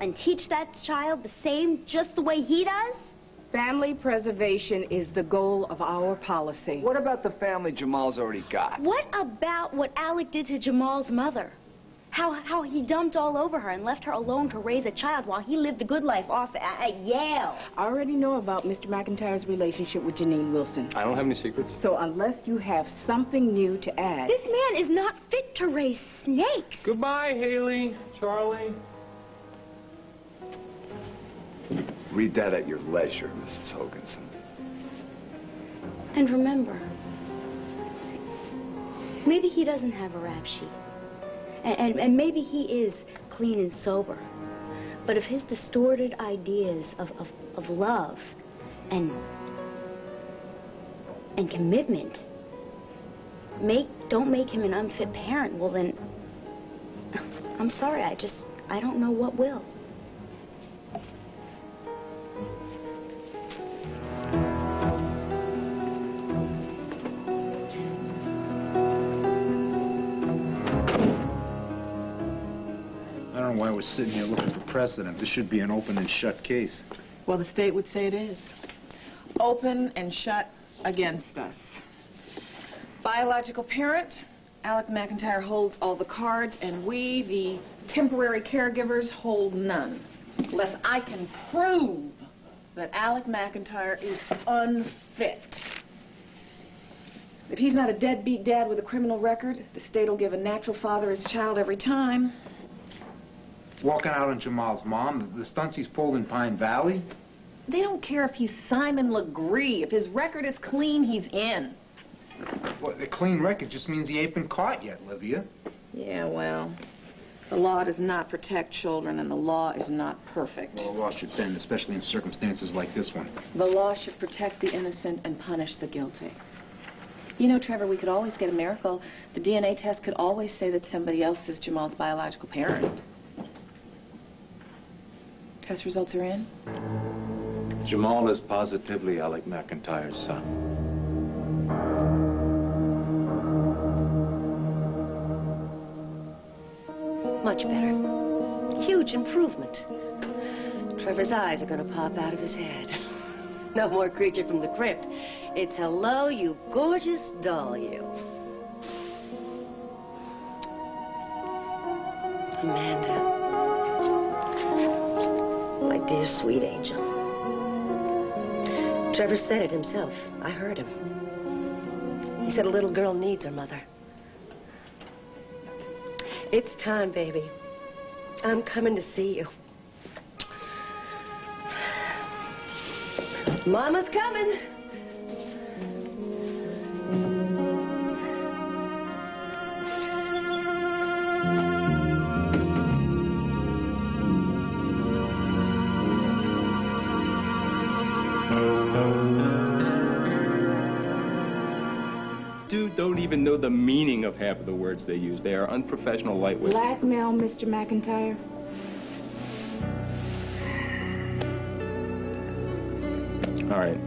and teach that child the same, just the way he does? Family preservation is the goal of our policy. What about the family Jamal's already got? What about what Alec did to Jamal's mother? How he dumped all over her and left her alone to raise a child while he lived the good life off at Yale. I already know about Mr. McIntyre's relationship with Janine Wilson. I don't have any secrets. So unless you have something new to add... This man is not fit to raise snakes. Goodbye, Hayley, Charlie. Read that at your leisure, Mrs. Hoganson. And remember, maybe he doesn't have a rap sheet. And maybe he is clean and sober. But if his distorted ideas of love and commitment don't make him an unfit parent, well then, I'm sorry, I don't know what will. Why we're sitting here looking for precedent. This should be an open and shut case. Well, the state would say it is. Open and shut against us. Biological parent, Alec McIntyre holds all the cards, and we, the temporary caregivers, hold none. Unless I can prove that Alec McIntyre is unfit. If he's not a deadbeat dad with a criminal record, the state will give a natural father his child every time. Walking out on Jamal's mom, the stunts he's pulled in Pine Valley? They don't care if he's Simon Legree. If his record is clean, he's in. Well, a clean record just means he ain't been caught yet, Livia. Yeah, well, the law does not protect children, and the law is not perfect. Well, the law should bend, especially in circumstances like this one. The law should protect the innocent and punish the guilty. You know, Trevor, we could always get a miracle. The DNA test could always say that somebody else is Jamal's biological parent. Test results are in? Jamal is positively Alec McIntyre's son. Much better. Huge improvement. Trevor's eyes are going to pop out of his head. No more creature from the crypt. It's hello, you gorgeous doll, you. Amanda. My dear, sweet angel. Trevor said it himself. I heard him. He said a little girl needs her mother. It's time, baby. I'm coming to see you. Mama's coming. Don't even know the meaning of half of the words they use. They are unprofessional lightweight. Blackmail, Mr. McIntyre? All right.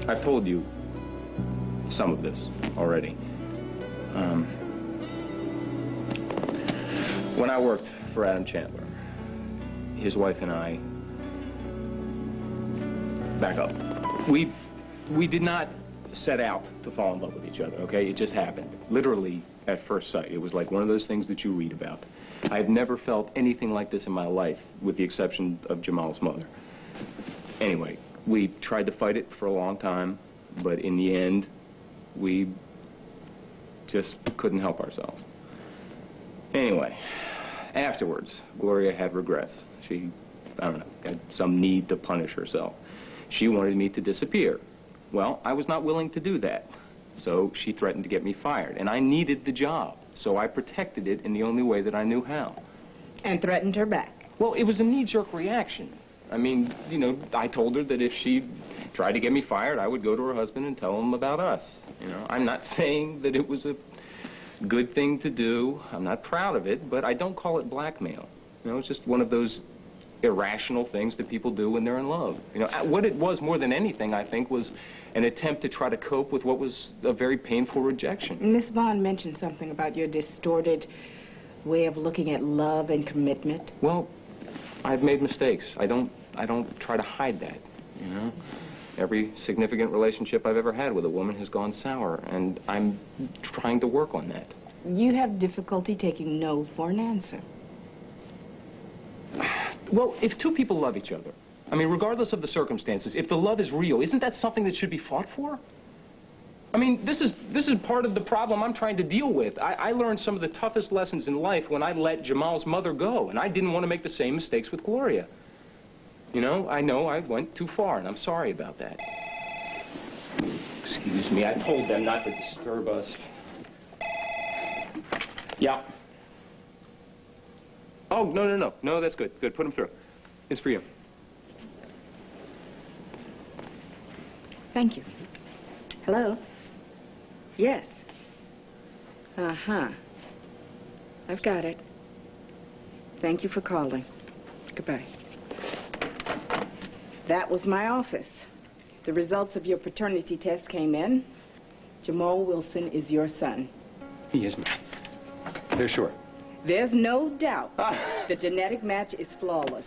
I've told you some of this already. When I worked for Adam Chandler, his wife and I... Back up. We did not set out to fall in love with each other, okay? It just happened. Literally at first sight. It was like one of those things that you read about. I had never felt anything like this in my life, with the exception of Jamal's mother. Anyway, we tried to fight it for a long time, but in the end, we just couldn't help ourselves. Anyway, afterwards, Gloria had regrets. She, I don't know, had some need to punish herself. She wanted me to disappear. Well, I was not willing to do that. So she threatened to get me fired. And I needed the job. So I protected it in the only way that I knew how. And threatened her back. Well, it was a knee-jerk reaction. I mean, you know, I told her that if she tried to get me fired, I would go to her husband and tell him about us. You know, I'm not saying that it was a good thing to do. I'm not proud of it, but I don't call it blackmail. You know, it's just one of those irrational things that people do when they're in love. You know, what it was more than anything, I think, was an attempt to try to cope with what was a very painful rejection. Miss Vaughan mentioned something about your distorted way of looking at love and commitment. Well, I've made mistakes. I don't try to hide that, you know? Every significant relationship I've ever had with a woman has gone sour, and I'm trying to work on that. You have difficulty taking no for an answer. Well, if two people love each other, I mean, regardless of the circumstances, if the love is real, isn't that something that should be fought for? I mean, this is part of the problem I'm trying to deal with. I learned some of the toughest lessons in life when I let Jamal's mother go, and I didn't want to make the same mistakes with Gloria. You know I went too far, and I'm sorry about that. Excuse me, I told them not to disturb us. Yeah. Oh, no. No, that's good. Good, put them through. It's for you. Thank you. Hello? Yes. Uh-huh. I've got it. Thank you for calling. Goodbye. That was my office. The results of your paternity test came in. Jamal Wilson is your son. He is mine. They're sure. There's no doubt the genetic match is flawless.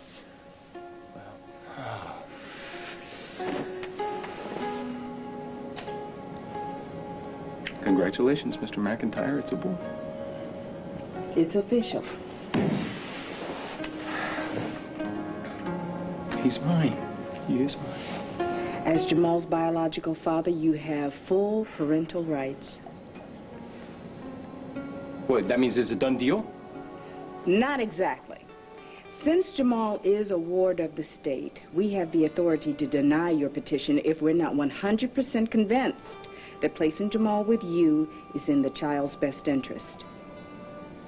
Congratulations, Mr. McIntyre. It's a boy. It's official. He's mine. He is mine. As Jamal's biological father, you have full parental rights. What, that means it's a done deal? Not exactly. Since Jamal is a ward of the state, we have the authority to deny your petition if we're not 100% convinced that placing Jamal with you is in the child's best interest.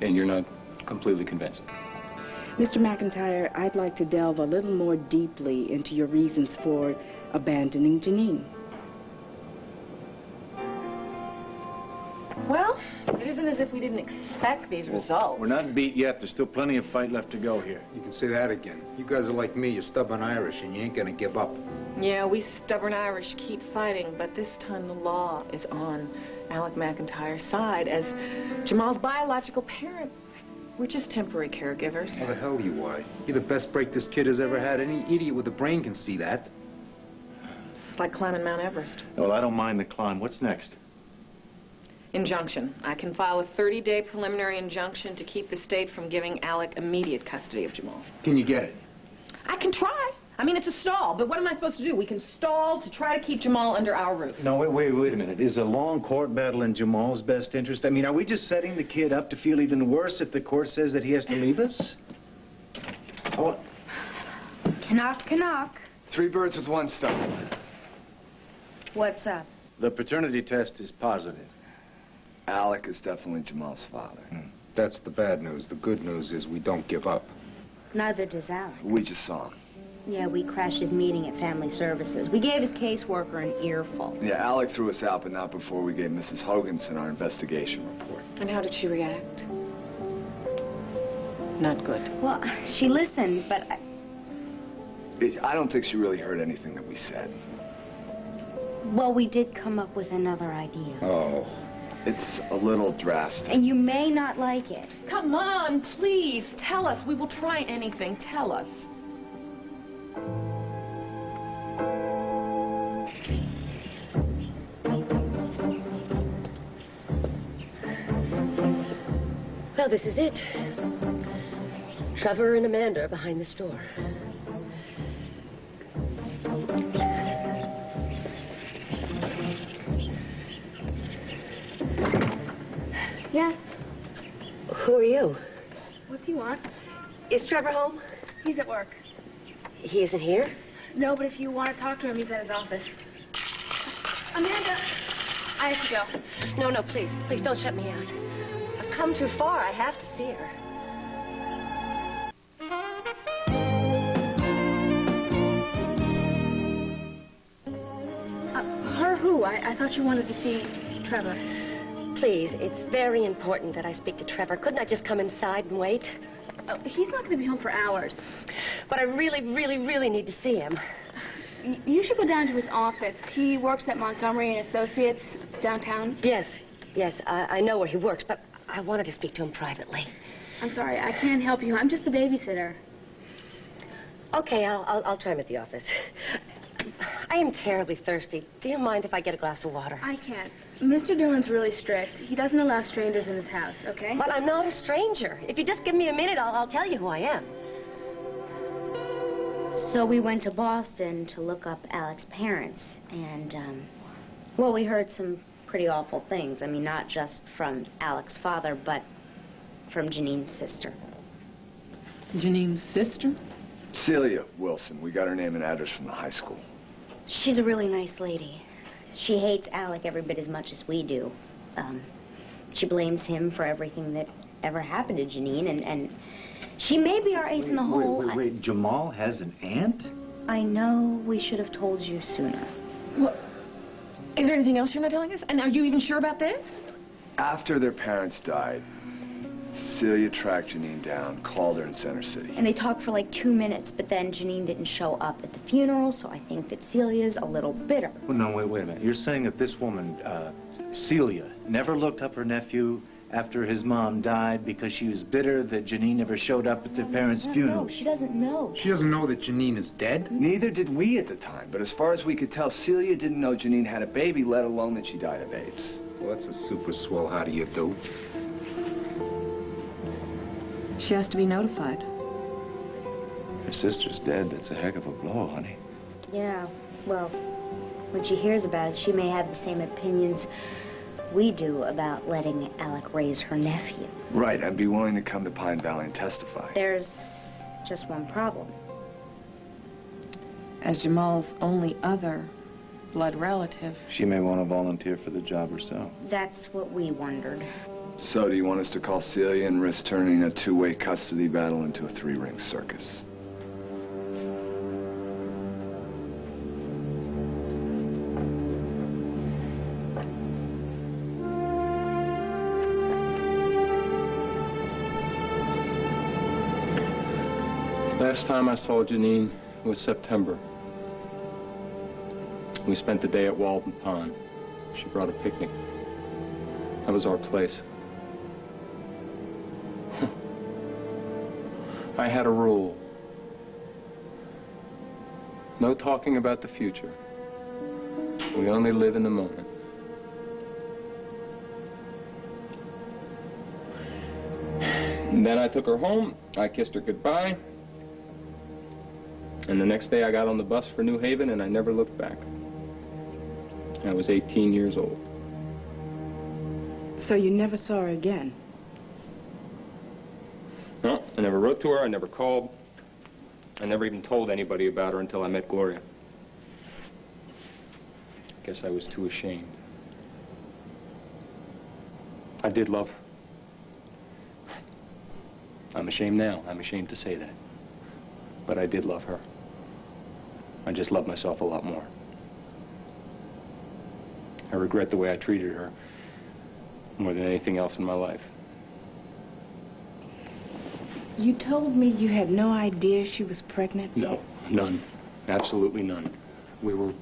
And you're not completely convinced? Mr. McIntyre, I'd like to delve a little more deeply into your reasons for abandoning Janine. Well, it isn't as if we didn't expect these results. We're not beat yet. There's still plenty of fight left to go here. You can say that again. You guys are like me. You're stubborn Irish, and you ain't gonna give up. Yeah, we stubborn Irish keep fighting, but this time the law is on Alec McIntyre's side. As Jamal's biological parent, we're just temporary caregivers. How the hell you are? You're the best break this kid has ever had. Any idiot with a brain can see that. It's like climbing Mount Everest. Well, I don't mind the climb. What's next? Injunction. I can file a 30-day preliminary injunction to keep the state from giving Alec immediate custody of Jamal. Can you get it? I can try. I mean, it's a stall, but what am I supposed to do? We can stall to try to keep Jamal under our roof. No, wait a minute. Is a long court battle in Jamal's best interest? I mean, are we just setting the kid up to feel even worse if the court says that he has to leave us? Oh. Knock. 3 birds with 1 stone. What's up? The paternity test is positive. Alec is definitely Jamal's father. That's the bad news. The good news is we don't give up. Neither does Alec. We just saw him. Yeah, we crashed his meeting at Family Services. We gave his caseworker an earful. Yeah, Alec threw us out, but not before we gave Mrs. Hoganson our investigation report. And how did she react? Not good. Well, she listened, but I don't think she really heard anything that we said. well, we did come up with another idea. Oh. It's a little drastic. And you may not like it. Come on, please, tell us. We will try anything. Tell us. Well, this is it. Trevor and Amanda are behind the store. Yeah. Who are you? What do you want? Is Trevor home? He's at work. He isn't here? No, but if you want to talk to him, he's at his office. Amanda, I have to go. No, please. Please don't shut me out. I've come too far. I have to see her. Her who? I thought you wanted to see Trevor. Please, it's very important that I speak to Trevor. Couldn't I just come inside and wait? He's not going to be home for hours. But I really need to see him. You should go down to his office. He works at Montgomery and Associates downtown. Yes, I know where he works, but I wanted to speak to him privately. I'm sorry, I can't help you. I'm just the babysitter. Okay, I'll try him at the office. I am terribly thirsty. Do you mind if I get a glass of water? I can't. Mr. Dillon's really strict. He doesn't allow strangers in his house, okay? But I'm not a stranger. If you just give me a minute, I'll tell you who I am. So we went to Boston to look up Alec's parents, and, well, we heard some pretty awful things. I mean, not just from Alec's father, but from Janine's sister. Janine's sister? Celia Wilson. We got her name and address from the high school. She's a really nice lady. She hates Alec every bit as much as we do. She blames him for everything that ever happened to Janine, and she may be our ace in the hole. Wait. Jamal has an aunt? I know we should have told you sooner. What? Is there anything else you're not telling us? And are you even sure about this? After their parents died, Celia tracked Janine down, called her in Center City. And they talked for like 2 minutes, but then Janine didn't show up at the funeral, so I think that Celia's a little bitter. Well, no, wait a minute. You're saying that this woman, Celia, never looked up her nephew after his mom died because she was bitter that Janine never showed up at their parents' funeral? No, she doesn't know. She doesn't know that Janine is dead? Neither did we at the time, but as far as we could tell, Celia didn't know Janine had a baby, let alone that she died of AIDS. Well, that's a super swell how do you do. She has to be notified. Her sister's dead. That's a heck of a blow, honey. Yeah, well, when she hears about it, she may have the same opinions we do about letting Alec raise her nephew. Right, I'd be willing to come to Pine Valley and testify. There's just one problem. As Jamal's only other blood relative. She may want to volunteer for the job herself. That's what we wondered. So, do you want us to call Celia and risk turning a two-way custody battle into a three-ring circus? Last time I saw Janine was September. We spent the day at Walden Pond. She brought a picnic. That was our place. I had a rule. No talking about the future. We only live in the moment. And then I took her home. I kissed her goodbye. And the next day I got on the bus for New Haven and I never looked back. I was 18 years old. So you never saw her again? No, I never wrote to her, I never called. I never even told anybody about her until I met Gloria. Guess I was too ashamed. I did love her. I'm ashamed now. I'm ashamed to say that. But I did love her. I just love myself a lot more. I regret the way I treated her more than anything else in my life. You told me you had no idea she was pregnant? No, none. Absolutely none. We were